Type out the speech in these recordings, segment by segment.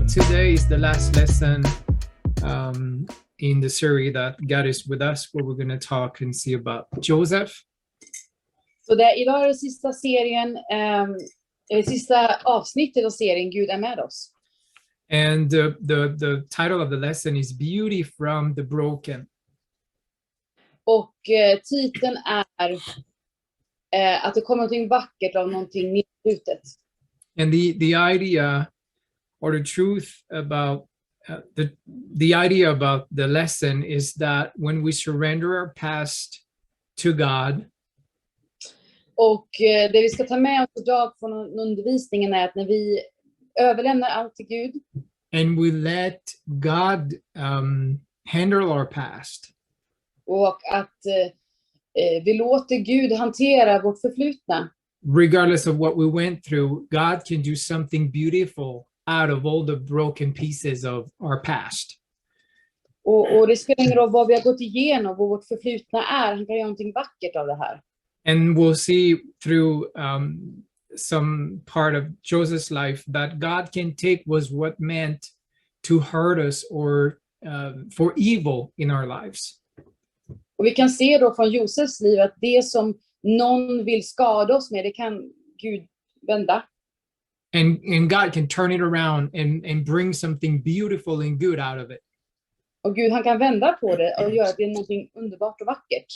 today is the last lesson in the series that God is with us, where we're going to talk and see about Joseph. Så idag är det sista serien, sista avsnittet av serien Gud är med oss. And the title of the lesson is Beauty from the Broken. Och titeln är att det kommer någonting vackert av någonting nedbrutet. And the idea or the truth about the idea about the lesson is that when we surrender our past to God, och det vi ska ta med oss idag från undervisningen är att när vi överlämnar allt till Gud and we let God handle our past, och att vi låter Gud hantera vårt förflutna, regardless of what we went through, God can do something beautiful out of all the broken pieces of our past. Och det spelar ingen roll vad vi har gått igenom, vad vårt förflutna är. Han kan göra någonting vackert av det här. And we'll see through some part of Joseph's life that God can take what meant to hurt us or for evil in our lives. Och vi kan se då från Josefs liv att det som någon vill skada oss med, det kan Gud vända. And God can turn it around and bring something beautiful and good out of it. Och Gud, han kan vända på det och göra det någonting underbart och vackert.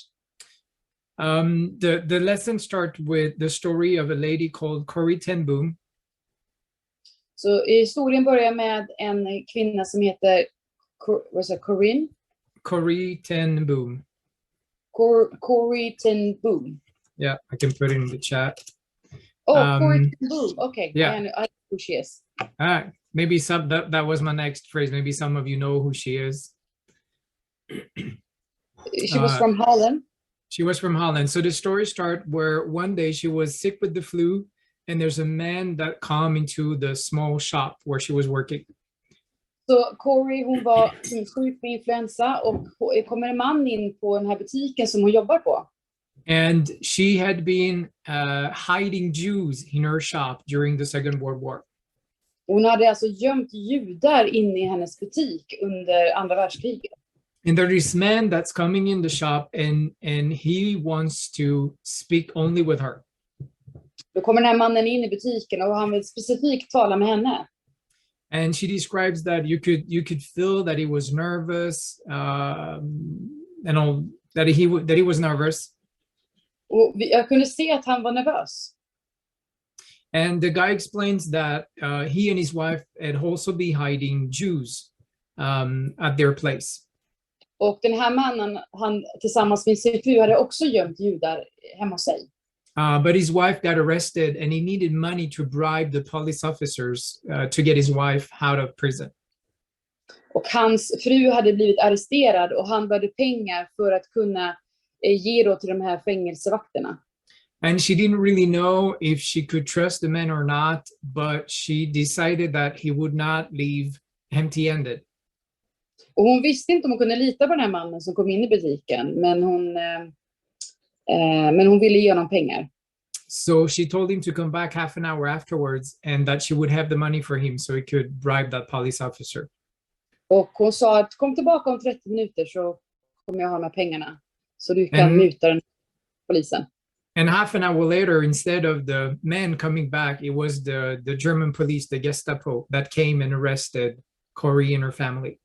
The lesson starts with the story of a lady called Corrie ten Boom. Så historien börjar med en kvinna som heter Corrie ten Boom. Corrie ten Boom. Yeah, I can put it in the chat. Corrie ten Boom. Okay, yeah. I know who she is. Maybe that was my next phrase. Maybe some of you know who she is. She was from Holland. She was from Holland. So the story starts where one day she was sick with the flu, and there's a man that come into the small shop where she was working. Så Corrie, hon var sjuk med influensa och kommer en man in på den här butiken som hon jobbar på. And she had been hiding Jews in her shop during the Second World War. Hon hade alltså gömt judar inne i hennes butik under andra världskriget. And there is man that's coming in the shop and he wants to speak only with her. Då kommer den här mannen in i butiken och han vill specifikt tala med henne. And she describes that you could feel that he was nervous, and all that he was nervous. Och jag kunde se att han var nervös. And the guy explains that he and his wife had also been hiding Jews at their place. Och den här mannen, han tillsammans med sin fru hade också gömt judar hemma hos sig. But his wife got arrested and he needed money to bribe the police officers to get his wife out of prison. Och hans fru hade blivit arresterad och han behövde pengar för att kunna ge då till de här fängelsevakterna. And she didn't really know if she could trust the man or not, but she decided that he would not leave empty-handed. Och hon visste inte om hon kunde lita på den här mannen som kom in i butiken, men hon ville ge honom pengar. So she told him to come back half an hour afterwards and that she would have the money for him so he could bribe that police officer. Och hon sa att kom tillbaka om 30 minuter så kommer jag ha de här pengarna så du kan muta den polisen. And half an hour later, instead of the man coming back, it was the German police, the Gestapo, that came and arrested Corrie and her family.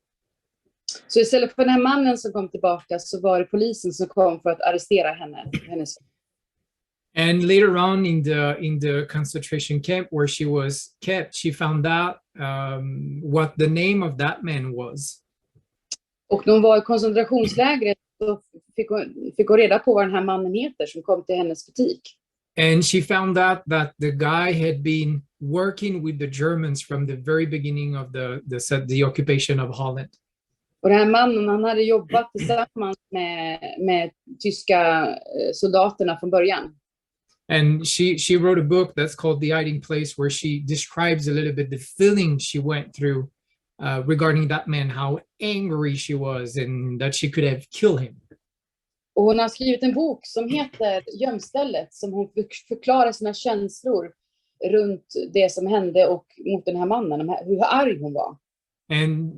Så istället för den här mannen som kom tillbaka så var det polisen som kom för att arrestera hennes. And later on in the concentration camp where she was kept, she found out what the name of that man was. Och de var i koncentrationslägret så fick hon reda på vad den här mannen heter som kom till hennes butik. And she found out that the guy had been working with the Germans from the very beginning of the occupation of Holland. Och den här mannen, han hade jobbat tillsammans med tyska soldaterna från början. And she wrote a book that's called The Hiding Place, where she describes a little bit the feeling she went through regarding that man, how angry she was and that she could have killed him. Och hon har skrivit en bok som heter Gömstället, som hon förklarar sina känslor runt det som hände och mot den här mannen, hur arg hon var. And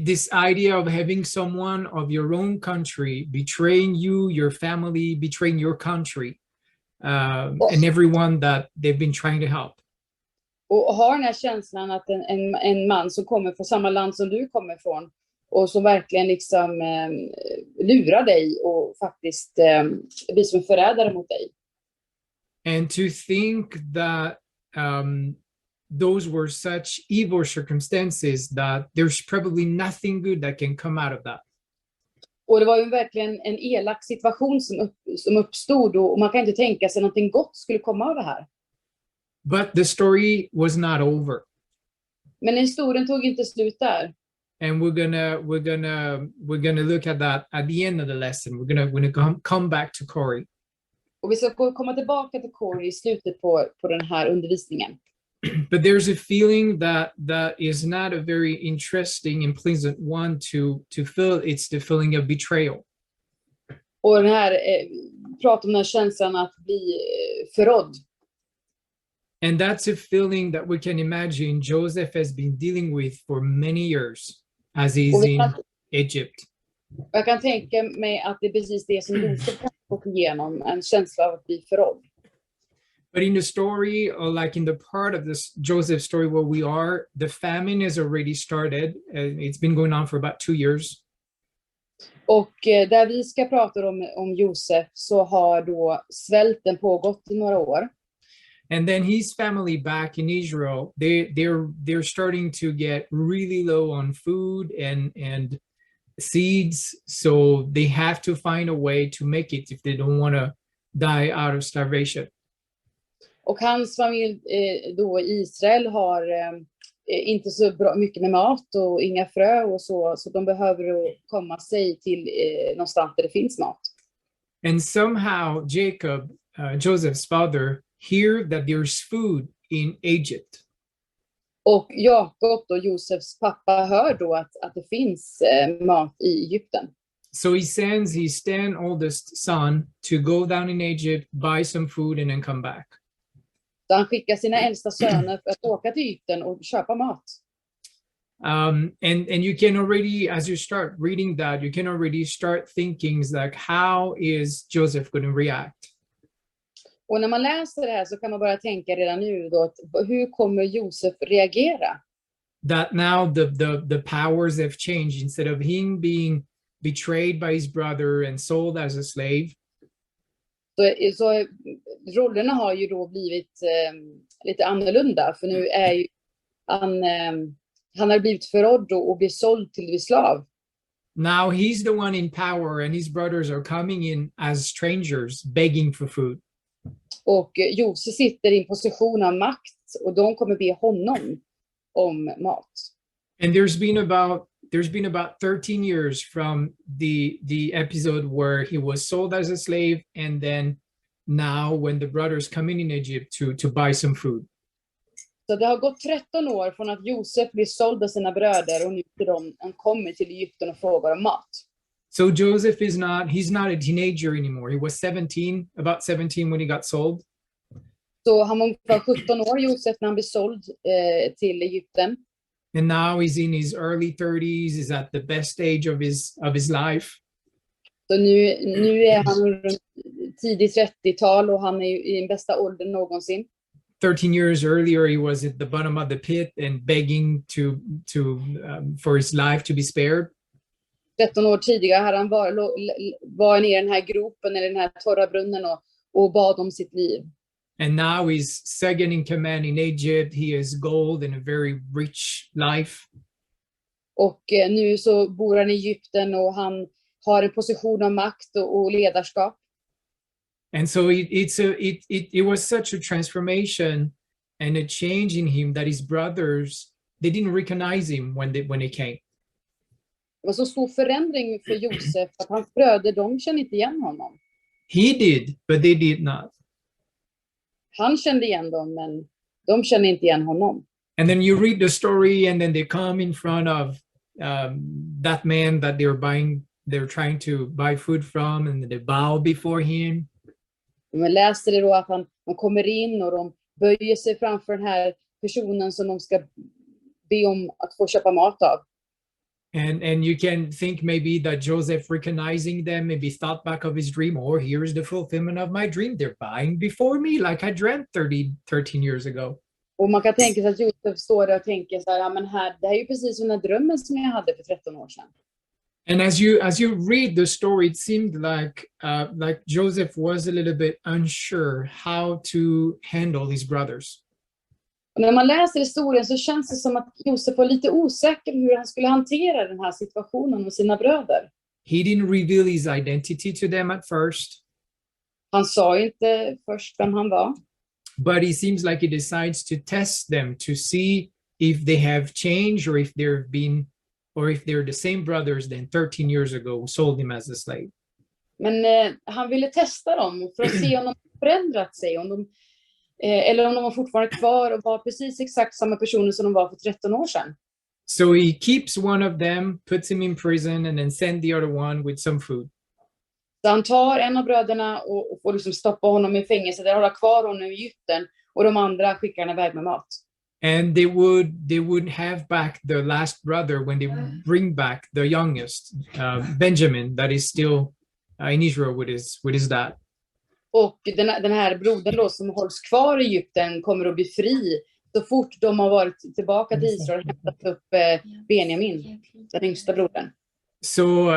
this idea of having someone of your own country betraying you, your family, betraying your country, and everyone that they've been trying to help. Och ha den här känslan att en man som kommer från samma land som du kommer från och som verkligen liksom lurar dig och faktiskt blir som en förrädare mot dig. And to think that those were such evil circumstances that there's probably nothing good that can come out of that. Och det var ju verkligen en elak situation som uppstod och man kan inte tänka sig någonting gott skulle komma av det här. But the story was not over. Men historien tog inte slut där. And we're gonna look at that at the end of the lesson. We're gonna come back to Corey. Och vi ska komma tillbaka till Corey i slutet på den här undervisningen. But there's a feeling that is not a very interesting and pleasant one to feel. It's the feeling of betrayal. Och den här pratar om den här känslan att bli förrådd. And that's a feeling that we can imagine Joseph has been dealing with for many years as he's in Egypt. Jag kan tänka mig att det är precis det som Josef har gått igenom, en känsla av att bli förrådd. But in the story, or like in the part of this Joseph story where we are, the famine has already started. It's been going on for about 2 years. Och där vi ska prata om Josef så har då svälten pågått i några år. And then his family back in Israel, they're starting to get really low on food and seeds, so they have to find a way to make it if they don't want to die out of starvation. Och hans familj då i Israel har inte så bra mycket med mat och inga frö och så de behöver komma sig till någonstans där det finns mat. And somehow Jacob, Joseph's father, hear that there's food in Egypt. Och Jakob och Josefs pappa hör då att det finns mat i Egypten. So he sends his 10 oldest son to go down in Egypt, buy some food and then come back. Så han skickar sina äldsta söner för att åka till Egypten och köpa mat. And you can already, as you start reading that, you can already start thinking like, how is Joseph going to react? Och när man läser det här så kan man bara tänka redan nu då att hur kommer Josef reagera? That now the powers have changed. Instead of him being betrayed by his brother and sold as a slave. Så rollerna har ju då blivit lite annorlunda, för nu är ju han har blivit förrådd och blir såld till slav. Now he's the one in power and his brothers are coming in as strangers begging for food. Och Josef sitter i en position av makt och de kommer be honom om mat. And there's been about 13 years from the episode where he was sold as a slave, and then now when the brothers come in Egypt to buy some food. Så det har gått 13 år från att Josef blir såld av sina bröder och nu till han kommer till Egypten och frågar om mat. So Joseph he's not a teenager anymore. He was about 17 when he got sold. Så han var ungefär 17 år, Josef, när han blev såld till Egypten. And now he's in his early 30s. He's at the best stage of his life. Så nu är han runt tidigt 30-tal och han är i den bästa åldern någonsin. 13 years earlier, he was at the bottom of the pit and begging for his life to be spared. 13 år tidigare hade han var nere i den här gropen eller den här torra brunnen och bad om sitt liv. And now he's second in command in Egypt. He has gold and a very rich life. Och nu så bor han i Egypten och han har en position av makt och ledarskap. And so it was such a transformation and a change in him that his brothers, they didn't recognize him when they came. Det var så stor förändring för Josef att hans bröder, de kände inte igen honom. He did, but they did not. Han kände igen dem, men de kände inte igen honom. And then you read the story and then they come in front of that man that they're trying to buy food from, and they bow before him. Man läste det då att de kommer in och de böjer sig framför den här personen som de ska be om att få köpa mat av. And you can think maybe that Joseph recognizing them, maybe thought back of his dream, or here's the fulfillment of my dream. They're buying before me like I dreamt 13 years ago. Och man kan tänka sig att Josef står där och tänker så här, ja men här, det här är ju precis som den drömmen som jag hade för 13 år sedan. And as you read the story, it seemed like Joseph was a little bit unsure how to handle his brothers. Och när man läser historien så känns det som att Josef var lite osäker hur han skulle hantera den här situationen med sina bröder. He didn't reveal his identity to them at first. Han sa inte först vem han var. But he seems like he decides to test them to see if they have changed or if they're the same brothers than 13 years ago who sold him as a slave. Men han ville testa dem för att se om de förändrat sig, eller om de var fortfarande kvar och var precis exakt samma personer som de var för 13 år sedan. So he keeps one of them, puts him in prison, and then send the other one with some food. Så han tar en av bröderna och får liksom stoppa honom i fängelse, där hålla kvar honom i Egypten, och de andra skickar han iväg med mat. And they would have back the last brother when they bring back the youngest, Benjamin, that is still in Israel with his dad. Och den här brodern då som hålls kvar i Egypten kommer att bli fri så fort de har varit tillbaka till Israel och hämtat upp Benjamin, den yngsta brodern. So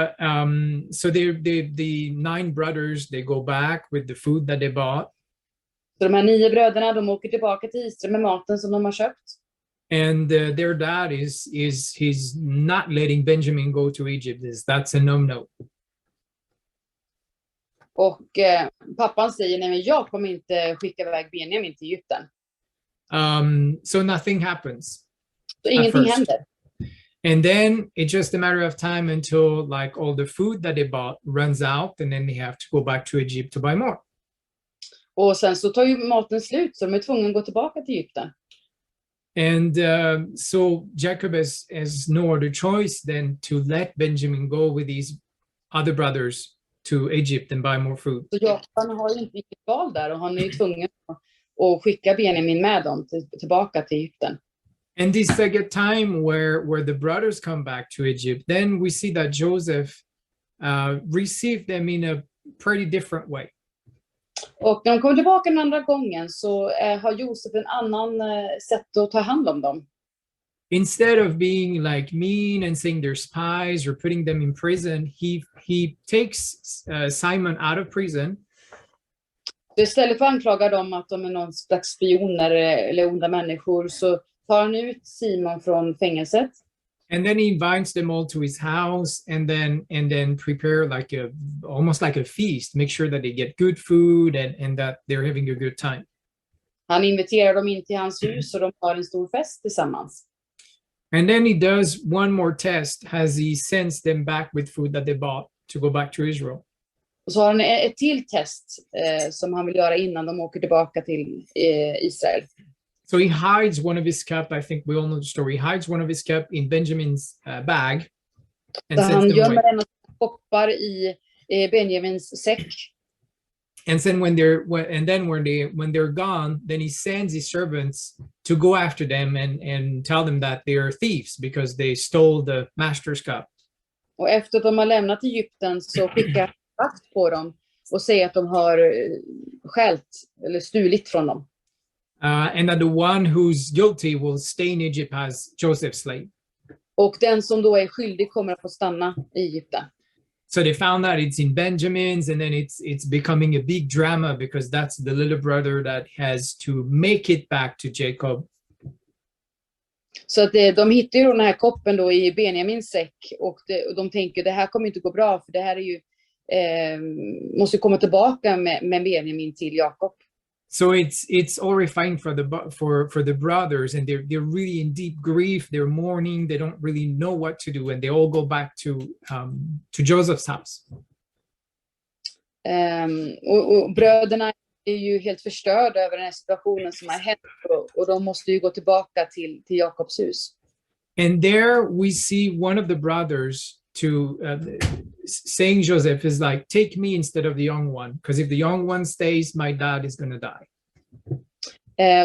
the 9 brothers, they go back with the food that they bought. Så de här 9 bröderna, de åker tillbaka till Israel med maten som de har köpt. And their dad he's not letting Benjamin go to Egypt. That's a no-no. Och pappan säger, nej men jag kommer inte skicka iväg Benjamin till Egypten. So nothing happens. Så ingenting händer. And then it's just a matter of time until like all the food that they bought runs out, and then they have to go back to Egypt to buy more. Och sen så tar ju maten slut, så de är tvungna att gå tillbaka till Egypten. And so Jacob has no other choice than to let Benjamin go with these other brothers to Egypt and buy more food. Så Jakob har ju inte riktigt val där, och han är ju tvungen att skicka Benjamin med dem tillbaka till Egypten. And this second time where the brothers come back to Egypt, then we see that Joseph received them in a pretty different way. Och när de kommer tillbaka den andra gången så har Josef en annan sätt att ta hand om dem. Instead of being like mean and saying they're spies or putting them in prison, he takes Simon out of prison. Så istället för att anklaga dem att de är någon slags spioner eller onda människor, så tar han ut Simon från fängelset. And then he invites them all to his house, and then prepare like almost like a feast, make sure that they get good food and that they're having a good time. Han inviterar dem in till hans hus och de har en stor fest tillsammans. And then he does one more test as he sends them back with food that they bought to go back to Israel. Och så har han ett till test som han vill göra innan de åker tillbaka till Israel. So he hides one of his cup. I think we all know the story. He hides one of his cup in Benjamin's bag and Så sends han them gömmer away. en koppar i Benjamins säck. And then when they're gone, then he sends his servants to go after them and tell them that they are thieves because they stole the master's cup. Och efter att de har lämnat Egypten så skickar han vakt på dem och säger att de har stjält eller stulit från dem. And that the one who's guilty will stay in Egypt as Joseph's slave. Och den som då är skyldig kommer att få stanna i Egypten. So they found out it's in Benjamin's, and then it's becoming a big drama because that's the little brother that has to make it back to Jacob. Så att de hittar ju den här koppen då i Benjamins säck, och de tänker det här kommer inte gå bra, för det här är ju måste komma tillbaka med Benjamin till Jakob. So it's horrifying for the brothers, and they're really in deep grief. They're mourning. They don't really know what to do, and they all go back to Joseph's house. Och bröderna är ju helt förstörda över den här situationen som har hänt, och de måste ju gå tillbaka till Jakobs hus. And there we see one of the brothers saying Joseph is like, take me instead of the young one, because if the young one stays, my dad is going to die.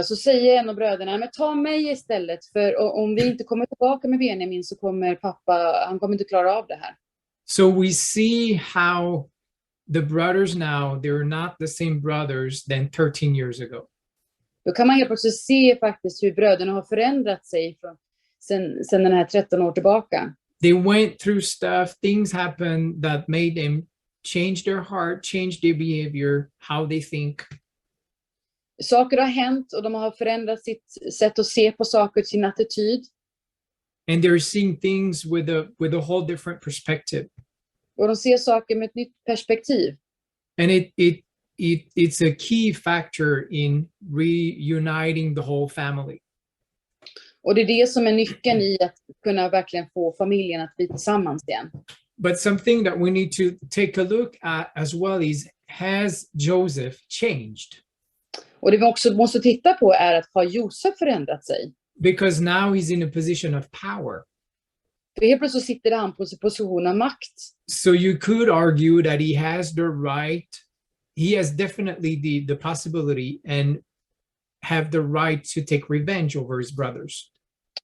Så säger en av bröderna, men ta mig istället, för om vi inte kommer tillbaka med Benjamin så kommer pappa, han kommer inte klara av det här. So we see how the brothers now, they're not the same brothers than 13 years ago. Då kan man helt plötsligt se faktiskt hur bröderna har förändrat sig sen den här 13 år tillbaka. They went through stuff, things happened that made them change their heart, change their behavior, how they think. Saker har hänt och de har förändrat sitt sätt att se på saker, sin attityd. And they're seeing things with a whole different perspective. Och de ser saker med ett nytt perspektiv. And it's a key factor in reuniting the whole family. Och det är det som är nyckeln i att kunna verkligen få familjen att bli tillsammans igen. But something that we need to take a look at as well is, has Joseph changed? Och det vi också måste titta på är att har Josef förändrat sig? Because now he's in a position of power. För helt plötsligt sitter han på sin position av makt. So you could argue that he has the right, he has definitely the possibility and have the right to take revenge over his brothers.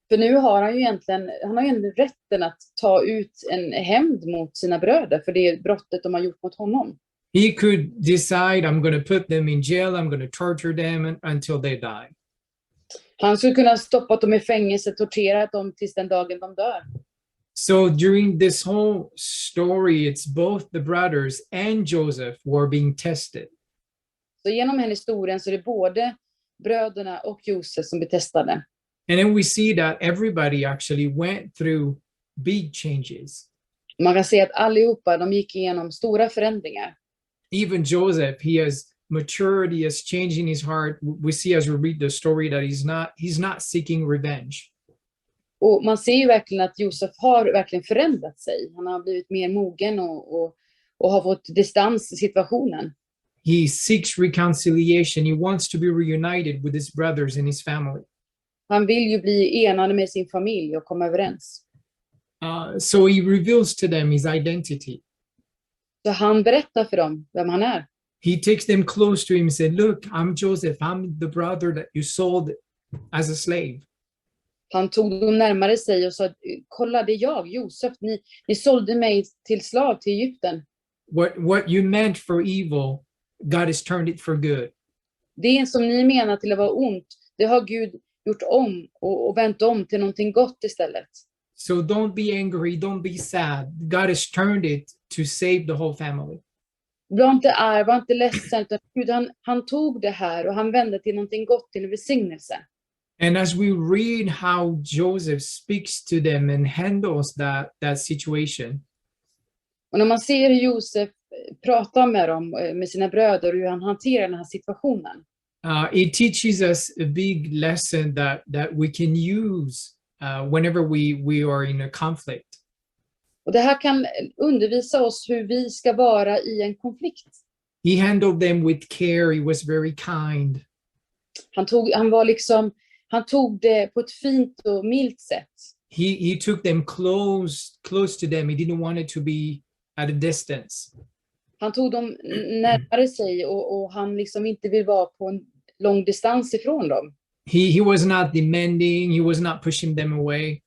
För nu har han ju egentligen rätten att ta ut en hämnd mot sina bröder för det brottet de har gjort mot honom. He could decide, I'm going to put them in jail, I'm going to torture them until they die. Han skulle kunna stoppa dem i fängelse, torterat dem tills den dagen de dör. So during this whole story, it's both the brothers and Joseph who are being tested. Så genom den här historien så är det både bröderna och Josef som blir testade. And then we see that everybody actually went through big changes. Man kan se att allihopa, de gick igenom stora förändringar. Even Joseph, he has matured, he has changed in his heart. We see as we read the story that he's not seeking revenge. Och man ser ju verkligen att Josef har verkligen förändrat sig. Han har blivit mer mogen och har fått distans i situationen. He seeks reconciliation. He wants to be reunited with his brothers and his family. Han vill ju bli enad med sin familj och komma överens. So he reveals to them his identity. Så han berättar för dem vem han är. He takes them close to him and said, look, I'm Joseph. I'm the brother that you sold as a slave. Han tog dem närmare sig och sa, kolla det är jag, Josef. Ni sålde mig till slav till Egypten. What you meant for evil, God has turned it for good. Det som ni menar till att vara ont, det har Gud gjort om och vänt om till någonting gott istället. So don't be angry, don't be sad. God has turned it to save the whole family. Var inte arg, var inte ledsen, utan Gud han tog det här och han vände till någonting gott, till en välsignelse. And as we read how Joseph speaks to them and handles that situation. Och när man ser hur Josef pratar med dem, med sina bröder, och hur han hanterar den här situationen. It teaches us a big lesson that we can use whenever we are in a conflict. Och det här kan undervisa oss hur vi ska vara i en konflikt. He handled them with care. He was very kind. Han tog det på ett fint och milt sätt. He took them close to them. He didn't want it to be at a distance. Han tog dem närmare sig och han liksom inte vill vara på en lång distans ifrån dem. He was not demanding. He was not pushing them away.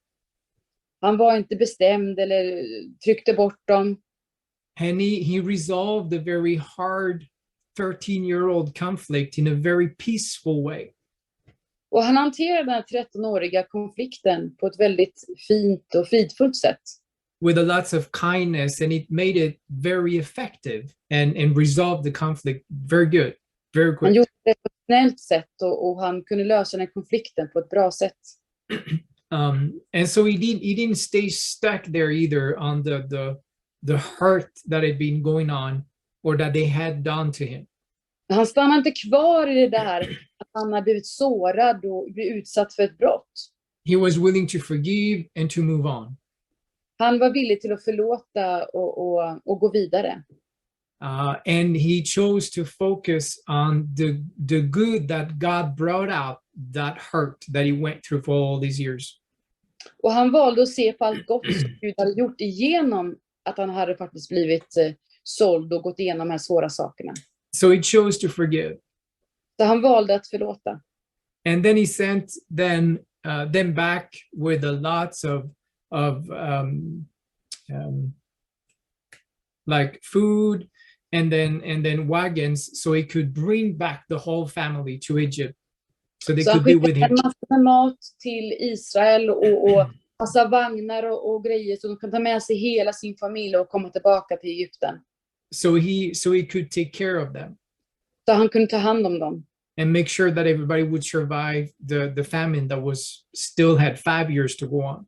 Han var inte bestämd eller tryckte bort dem. And he resolved a very hard 13-year-old conflict in a very peaceful way. Och han hanterade den här 13-åriga konflikten på ett väldigt fint och fridfullt sätt. With a lots of kindness, and it made it very effective and resolved the conflict very good, very quick. Han gjorde det på ett snällt sätt och han kunde lösa den här konflikten på ett bra sätt. And so he didn't stay stuck there either on the hurt that had been going on or that they had done to him. Han stannade inte kvar i det där att han har blivit sårad och blivit utsatt för ett brott. He was willing to forgive and to move on. Han var villig till att förlåta och gå vidare. And he chose to focus on the good that God brought out that hurt that he went through for all these years. Och han valde att se på allt gott som Gud hade gjort igenom att han hade faktiskt blivit såld och gått igenom de här svåra sakerna. So he chose to forgive. Så han valde att förlåta. And then he sent them back with a lots of like food and then wagons, so he could bring back the whole family to Egypt, so they Så han could be with skickade him. en massa med mat till Israel och massa vagnar och grejer så de kan ta med sig hela sin familj och komma tillbaka till Egypten. So he could take care of them Så han kunde ta hand om dem. and make sure that everybody would survive the famine that was still had 5 years to go on.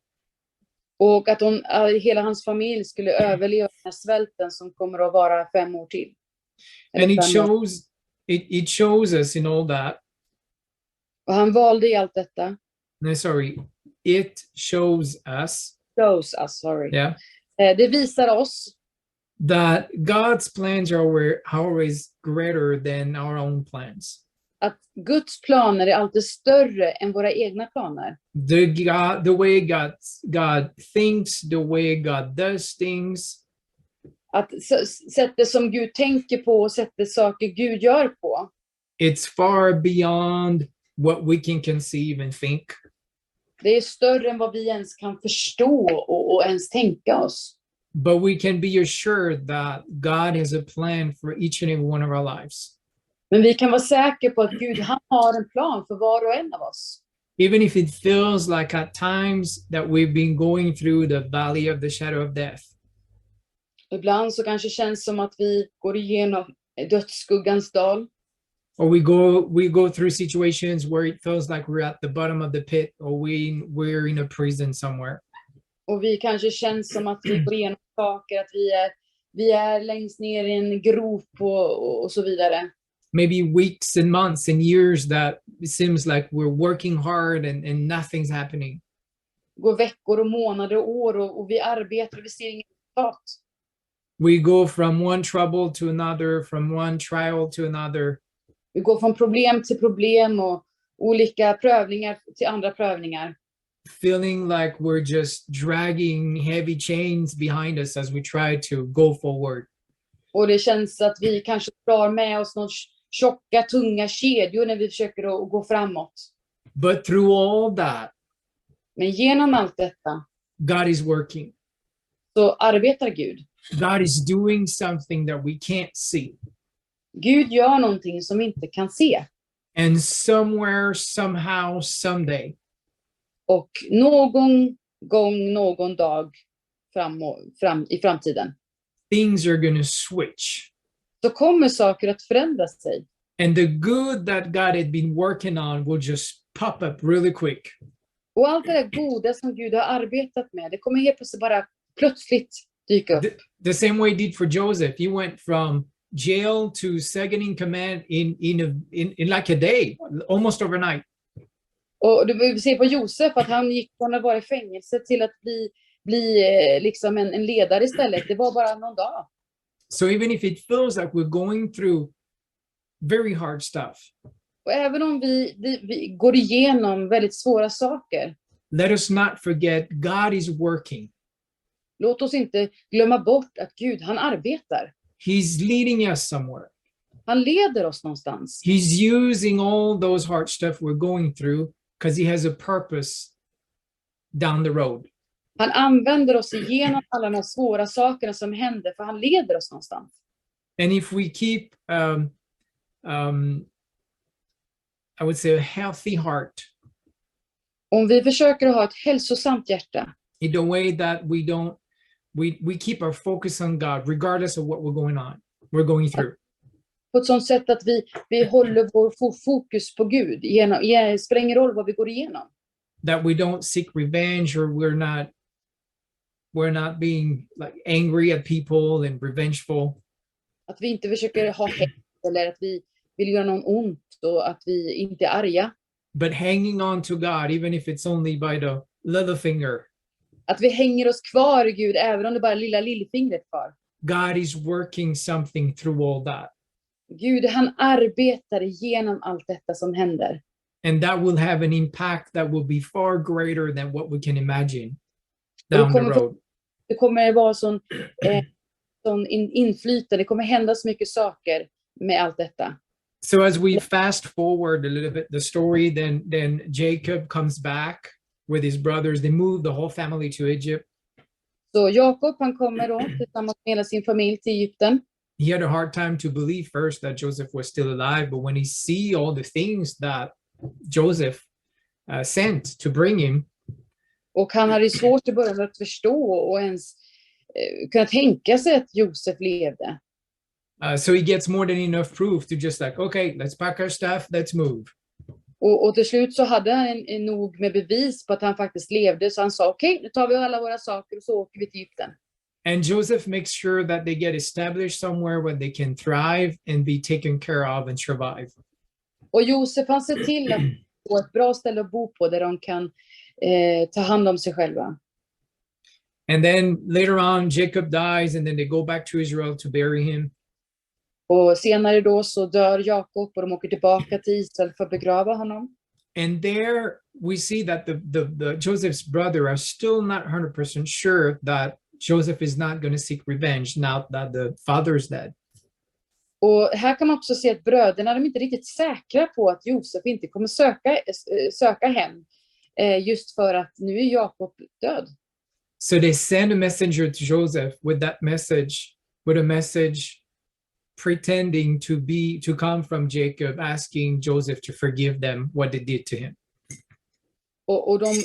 Och att hela hans familj skulle överleva den här svälten som kommer att vara 5 år till. And it shows us in all that. Och han valde i allt detta. No, sorry. It shows us. Shows us, sorry. Yeah. Det visar oss That God's plans are always greater than our own plans. att Guds planer är alltid större än våra egna planer. The way God thinks, the way God does things. Att sättet som Gud tänker på och sättet saker Gud gör på. It's far beyond what we can conceive and think. Det är större än vad vi ens kan förstå och ens tänka oss. But we can be assured that God has a plan for each and every one of our lives. Men vi kan vara säkra på att Gud, han har en plan för var och en av oss. Even if it feels like at times that we've been going through the valley of the shadow of death. Ibland så kanske känns som att vi går igenom dödsskuggans dal. Or we go through situations where it feels like we're at the bottom of the pit, or we're in a prison somewhere. Och vi kanske känns som att vi går igenom saker, att vi är längst ner i en grop och så vidare. Maybe weeks and months and years that it seems like we're working hard and nothing's happening. Går veckor och månader och år och vi arbetar och vi ser inget resultat. We go from one trouble to another, from one trial to another. Vi går från problem till problem och olika prövningar till andra prövningar. Feeling like we're just dragging heavy chains behind us as we try to go forward. Och det känns att vi kanske drar med oss någon tjocka, tunga kedjor när vi försöker att gå framåt. But through all that, Men genom allt detta God is working. så arbetar Gud. God is doing something that we can't see. Gud gör någonting som vi inte kan se. And somewhere, somehow, someday, Och någon gång, någon dag fram i framtiden things are going to switch. så kommer saker att förändra sig. And the good that God had been working on will just pop up really quick. Och allt det där goda som Gud har arbetat med, det kommer helt plötsligt bara plötsligt dyka upp. The same way he did for Joseph. He went from jail to second in command in like a day, almost overnight. Och du ser på Josef att han gick från att vara i fängelse till att bli liksom en ledare istället. Det var bara någon dag. So even if it feels like we're going through very hard stuff, Och även om vi går igenom väldigt svåra saker, let us not forget God is working. låt oss inte glömma bort att Gud, han arbetar. He's leading us somewhere. Han leder oss någonstans. He's using all those hard stuff we're going through because he has a purpose down the road. Han använder oss igenom alla de svåra sakerna som händer, för han leder oss någonstans. And if we keep, I would say, a healthy heart, Om vi försöker ha ett hälsosamt hjärta, in the way that we keep our focus on God, regardless of what we're going through. på ett sånt sätt att vi håller vår fokus på Gud. Det spelar ingen roll vad vi går igenom. That we don't seek revenge, or we're not being like angry at people and revengeful. Att vi inte försöker ha hets eller att vi vill göra någon ont och att vi inte är arga. But hanging on to God, even if it's only by the little finger. Att vi hänger oss kvar i Gud även om det bara är lillfingret kvar. God is working something through all that. Gud, han arbetar igenom allt detta som händer. And that will have an impact that will be far greater than what we can imagine down the road. Det kommer vara sån inflytande, det kommer hända så mycket saker med allt detta. So as we fast forward a little bit the story, then Jacob comes back with his brothers. They move the whole family to Egypt. Så Jakob, han kommer då tillsammans med hela sin familj till Egypten. He had a hard time to believe first that Joseph was still alive, but when he see all the things that Joseph sent to bring him, Och han hade svårt i början att förstå och ens kunna tänka sig att Josef levde. So he gets more than enough proof to just like, okay, let's pack our stuff, let's move. Och till slut så hade han nog med bevis på att han faktiskt levde, så han sa okej, nu tar vi alla våra saker och så åker vi till Egypten. And Joseph makes sure that they get established somewhere where they can thrive and be taken care of and survive. Och Josef, han ser till att få ett bra ställe att bo på där de kan ta hand om sig själva. And then later on, Jacob dies, and then they go back to Israel to bury him. Och senare då så dör Jakob och de åker tillbaka till Israel för att begrava honom. And there we see that the Joseph's brother are still not 100% sure that Joseph is not going to seek revenge now that the father is dead. Och här kan man också se att bröderna, de är inte riktigt säkra på att Josef inte kommer söka hem. Just för att nu är Jakob död. So they send a messenger to Joseph with a message pretending to come from Jacob, asking Joseph to forgive them what they did to him. Och de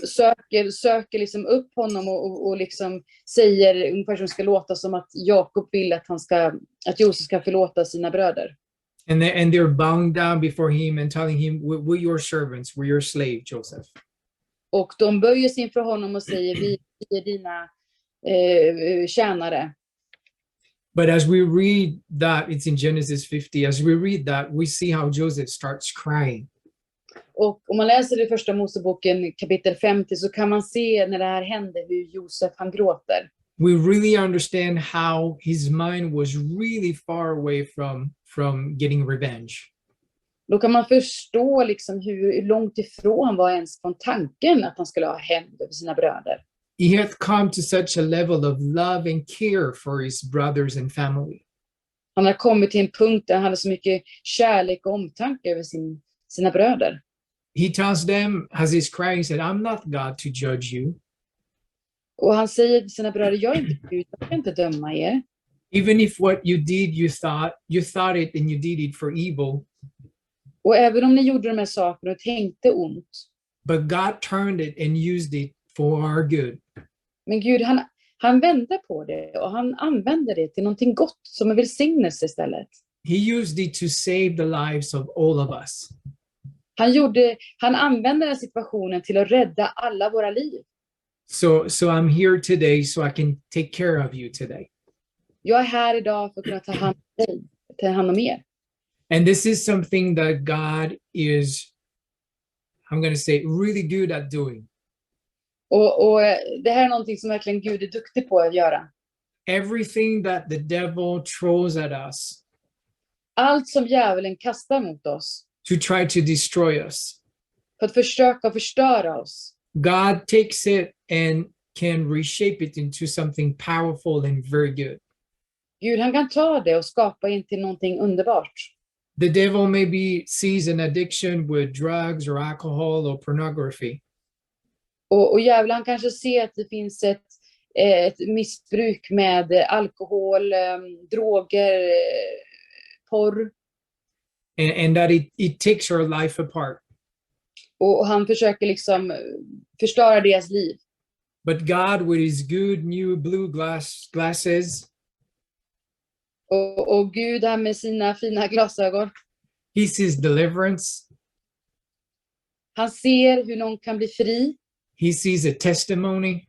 söker liksom upp honom och liksom säger ungefär som ska låta som att Jakob vill att Josef ska förlåta sina bröder. And they're bowing down before him and telling him, we're your servants, we're your slave, Joseph. Och de böjer sig inför honom och säger, vi är dina tjänare. But as we read that, it's in Genesis 50, as we read that, we see how Joseph starts crying. Och om man läser i första Moseboken kapitel 50 så kan man se när det här händer hur Josef han gråter. We really understand how his mind was really far away from getting revenge. Då kan man förstå liksom hur långt ifrån han var ens från tanken att han skulle ha hämnd över sina bröder. He had come to such a level of love and care for his brothers and family. Han har kommit till en punkt där han hade så mycket kärlek och omtanke över sina bröder. He tells them, as he's crying, he said, I'm not God to judge you. Och han säger till sina bröder, jag är inte Gud, jag kan inte döma er. Even if what you did, you thought it and you did it for evil. Och även om ni gjorde de här sakerna och tänkte ont. But God turned it and used it for our good. Men Gud, han vände på det och han använde det till någonting gott som en välsignelse istället. He used it to save the lives of all of us. Han använde den situationen till att rädda alla våra liv. So I'm here today so I can take care of you today. Jag är här idag för att kunna ta hand om er. And this is something that God is, I'm going to say, really good at doing. Och det här är någonting som verkligen Gud är duktig på att göra. Everything that the devil throws at us. Allt som djävulen kastar mot oss. To try to destroy us. För att försöka förstöra oss. God takes it and can reshape it into something powerful and very good. Gud, han kan ta det och skapa in till någonting underbart. The devil maybe sees an addiction with drugs or alcohol or pornography. Och djävulen han kanske ser att det finns ett missbruk med alkohol, droger, porr. And that it takes our life apart. Och han försöker liksom förstöra deras liv. But God with his good new blue glasses. Och Gud här med sina fina glasögon. He sees deliverance. Han ser hur någon kan bli fri. He sees a testimony.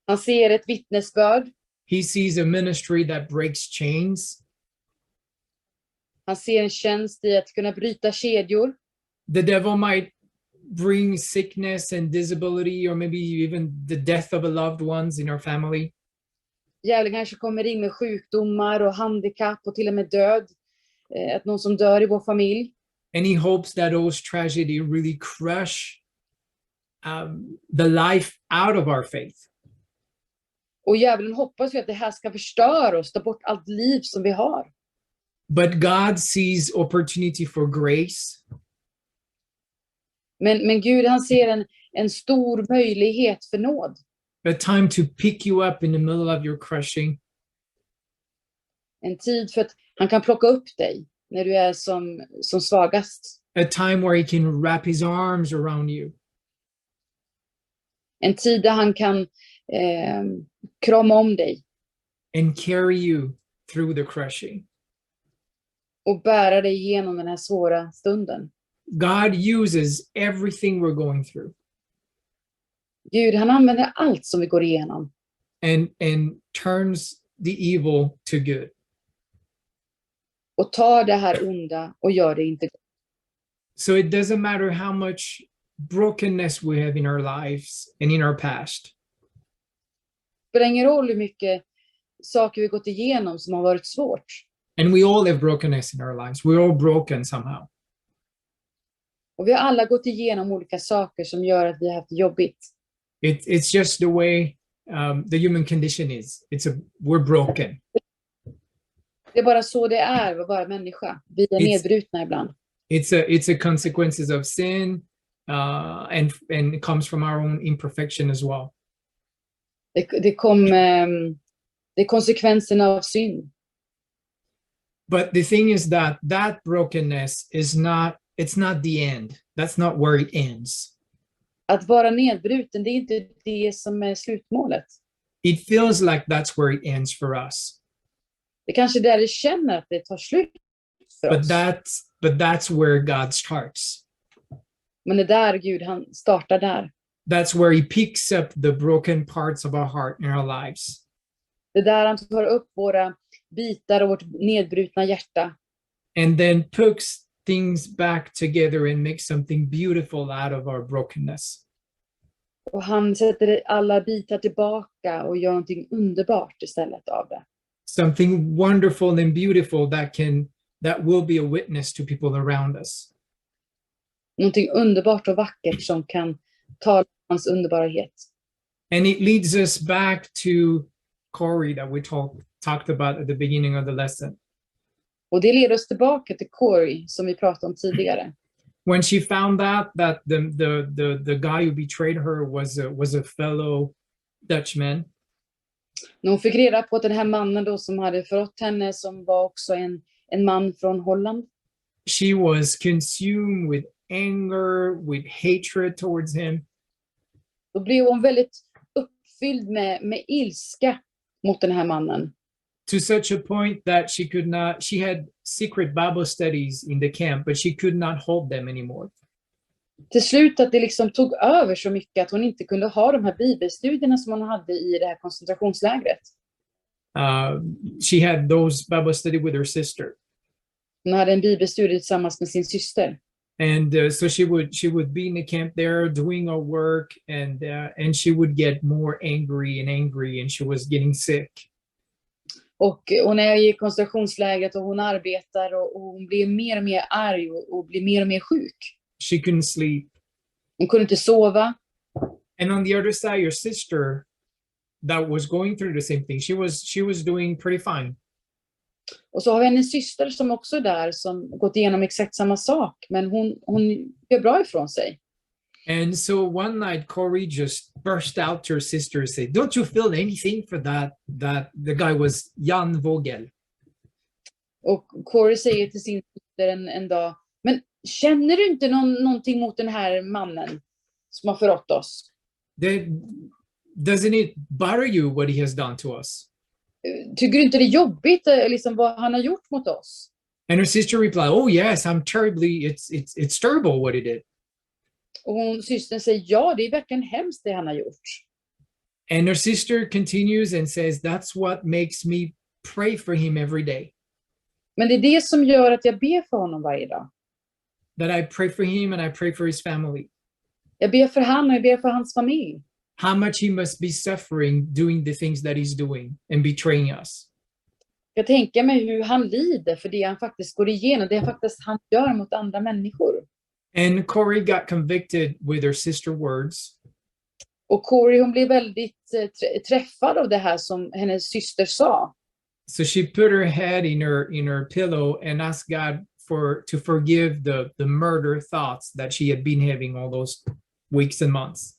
Han ser ett vittnesbörd. He sees a ministry that breaks chains. Han ser en tjänst i att kunna bryta kedjor. The devil might bring sickness and disability or maybe even the death of a loved ones in our family. Djävulen kanske kommer in med sjukdomar och handikapp och till och med död. Att någon som dör i vår familj. And he hopes that those tragedy really crush the life out of our faith. Och djävulen hoppas ju att det här ska förstöra oss, ta bort allt liv som vi har. But God sees opportunity for grace. Men Gud, han ser en stor möjlighet för nåd. A time to pick you up in the middle of your crushing. En tid för att han kan plocka upp dig när du är som svagast. A time where he can wrap his arms around you. En tid där han kan krama om dig. And carry you through the crushing. Och bära dig igenom den här svåra stunden. God uses everything we're going through. Gud, han använder allt som vi går igenom. And turns the evil to good. Och tar det här onda och gör det inte gott. So it doesn't matter how much brokenness we have in our lives and in our past. Det spelar ingen roll hur mycket saker vi gått igenom som har varit svårt. And we all have brokenness in our lives. We're all broken somehow. Och vi har alla gått igenom olika saker som gör att vi har haft det jobbigt. It's just the way the human condition is. We're broken. Det är bara så det är att vara människa. Vi är nedbrutna ibland. It's a consequences of sin, and it comes from our own imperfection as well. Det är konsekvenserna av synd. But the thing is that brokenness is it's not the end. That's not where it ends. Att vara nedbruten, det är inte det som är slutmålet. It feels like that's where it ends for us. Det kanske är där det känner att det tar slut för oss. But that's where God starts. Men det där Gud, han startar där. That's where he picks up the broken parts of our heart in our lives. Det där han tar upp våra bitar och vårt nedbrutna hjärta. And then puts things back together and makes something beautiful out of our brokenness. Och han sätter alla bitar tillbaka och gör någonting underbart istället av det. Something wonderful and beautiful that will be a witness to people around us. Någonting underbart och vackert som kan tala om hans underbarhet. And it leads us back to Corey that we talked about at the beginning of the lesson. Och det leder oss tillbaka till Corey som vi pratade om tidigare. When she found out that the guy who betrayed her was a fellow Dutchman. När hon fick reda på att den här mannen då som hade förrått henne, som var också en man från Holland. She was consumed with anger, with hatred towards him. Då blev hon väldigt uppfylld med ilska mot den här mannen. To such a point that she had secret Bible studies in the camp, but she could not hold them anymore. Till slut att det liksom tog över så mycket att hon inte kunde ha de här bibelstudierna som hon hade i det här koncentrationslägret. She had those Bible study with her sister. Hon hade en bibelstudie tillsammans med sin syster. And so she would be in the camp there doing her work, and she would get more angry, and she was getting sick. Och hon är i koncentrationslägret och hon arbetar och hon blir mer och mer arg och blir mer och mer sjuk. She couldn't sleep. Hon kunde inte sova. And on the other side, your sister that was going through the same thing, she was doing pretty fine. Och så har vi en syster som också är där, som gått igenom exakt samma sak, men hon gör bra ifrån sig. And so one night Corey just burst out to her sister and said, "Don't you feel anything for that the guy was Jan Vogel?" Och Corey säger till sin syster en dag, men känner du inte någonting mot den här mannen som har förrått oss? Doesn't it bother you what he has done to us? Tycker du inte det är jobbigt liksom vad han har gjort mot oss? And her sister replied, "Oh yes, it's terrible what he did." Och systern säger, ja, det är verkligen hemskt det han har gjort. And her sister continues and says, "That's what makes me pray for him every day." Men det är det som gör att jag ber för honom varje dag. That I pray for him and I pray for his family. Jag ber för han och jag ber för hans familj. How much he must be suffering doing the things that he's doing and betraying us. Jag tänker mig hur han lider för det han faktiskt går igenom, det han gör mot andra människor. And Corey got convicted with her sister words. Och Corey, hon blev väldigt träffad av det här som hennes syster sa. So she put her head in her pillow and asked God to forgive the murder thoughts that she had been having all those weeks and months.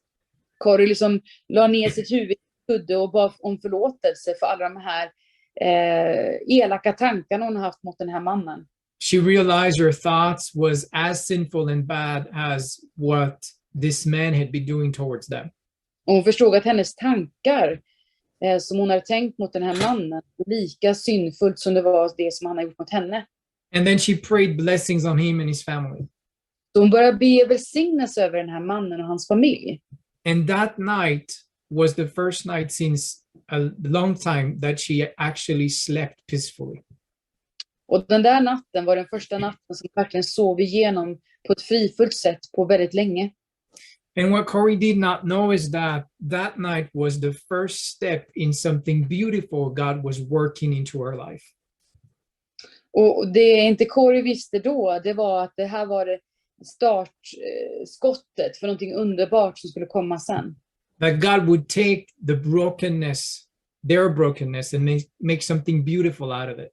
Corrie liksom la ner sitt huvud i kudde och bad om förlåtelse för alla de här elaka tankarna hon haft mot den här mannen. She realized her thoughts was as sinful and bad as what this man had been doing towards them. Och hon förstod att hennes tankar som hon hade tänkt mot den här mannen var lika syndfullt som det var det som han hade gjort mot henne. And then she prayed blessings on him and his family. Så hon började be välsignelse över den här mannen och hans familj. And that night was the first night since a long time that she actually slept peacefully. Och den där natten var den första natten som verkligen sov igenom på ett frifullt sätt på väldigt länge. And what Corey did not know is that night was the first step in something beautiful God was working into her life. Och det inte Corey visste då, det var att det här var det startskottet för någonting underbart som skulle komma sen. That God would take their brokenness and make something beautiful out of it.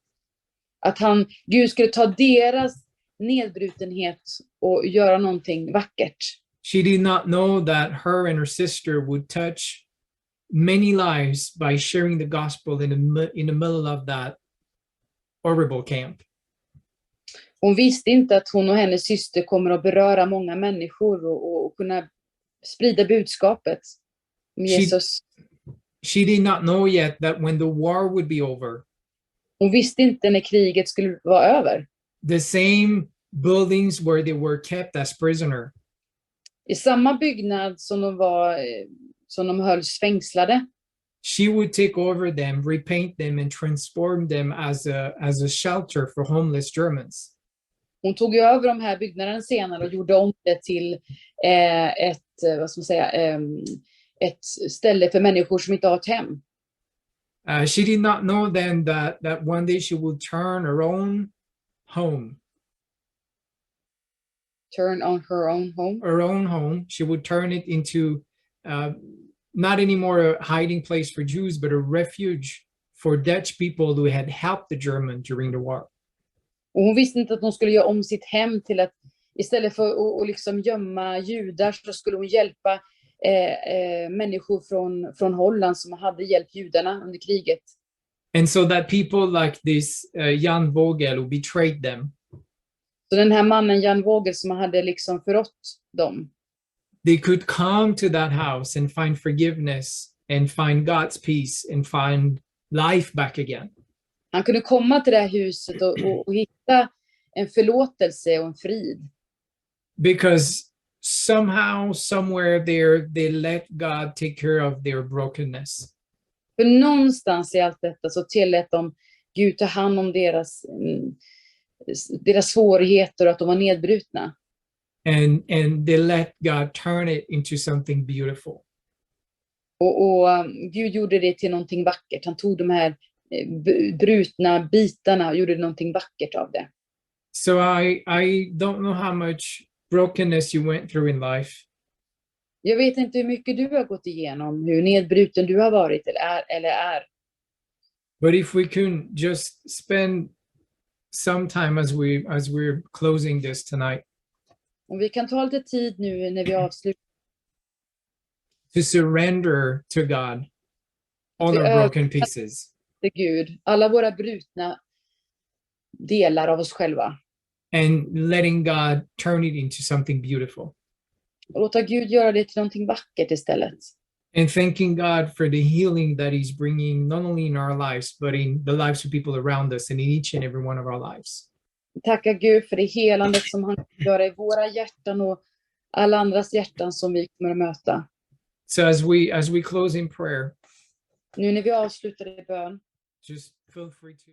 Att Gud skulle ta deras nedbrutenhet och göra någonting vackert. She did not know that her and her sister would touch many lives by sharing the gospel in the middle of that horrible camp. Hon visste inte att hon och hennes syster kommer att beröra många människor och kunna sprida budskapet om Jesus. She did not know yet that when the war would be over, hon visste inte när kriget skulle vara över. The same buildings where they were kept as prisoner, I samma byggnad som de hölls fängslade. she would take over them, repaint them, and transform them as a shelter for homeless Germans. Hon tog ju över de här byggnaderna senare och gjorde om det till ett ställe för människor som inte har ett hem. She did not know then that one day she would turn her own home. Turn on her own home. Her own home. She would turn it into not anymore a hiding place for Jews, but a refuge for Dutch people who had helped the Germans during the war. Och hon visste inte att hon skulle göra om sitt hem till att istället för att liksom gömma judar så skulle hon hjälpa människor från Holland som hade hjälpt judarna under kriget. And so that people like this Jan Vogel who betrayed them, så den här mannen Jan Vogel som hade liksom förrått dem, they could come to that house and find forgiveness and find God's peace and find life back again. Han kunde komma till det här huset och hitta en förlåtelse och en frid. Because somehow, somewhere there, they let God take care of their brokenness. För någonstans i allt detta så tillät de Gud ta hand om deras svårigheter och att de var nedbrutna. And they let God turn it into something beautiful. Och Gud gjorde det till någonting vackert. Han tog de här brutna bitarna och gjorde någonting vackert av det. So I don't know how much brokenness you went through in life. Jag vet inte hur mycket du har gått igenom, hur nedbruten du har varit eller är. But if we can just spend some time as we're closing this tonight, Om vi kan ta lite tid nu när vi avslutar. To surrender to God all our broken pieces. Till Gud, alla våra brutna delar av oss själva. And letting God turn it into something beautiful. Och låta Gud göra det till någonting vackert istället. And thanking God for the healing that He's bringing, not only in our lives, but in the lives of people around us and in each and every one of our lives. Tacka Gud för det helandet som han kan göra i våra hjärtan och alla andras hjärtan som vi kommer att möta. So as we close in prayer, Nu när vi avslutar i bön, just feel free to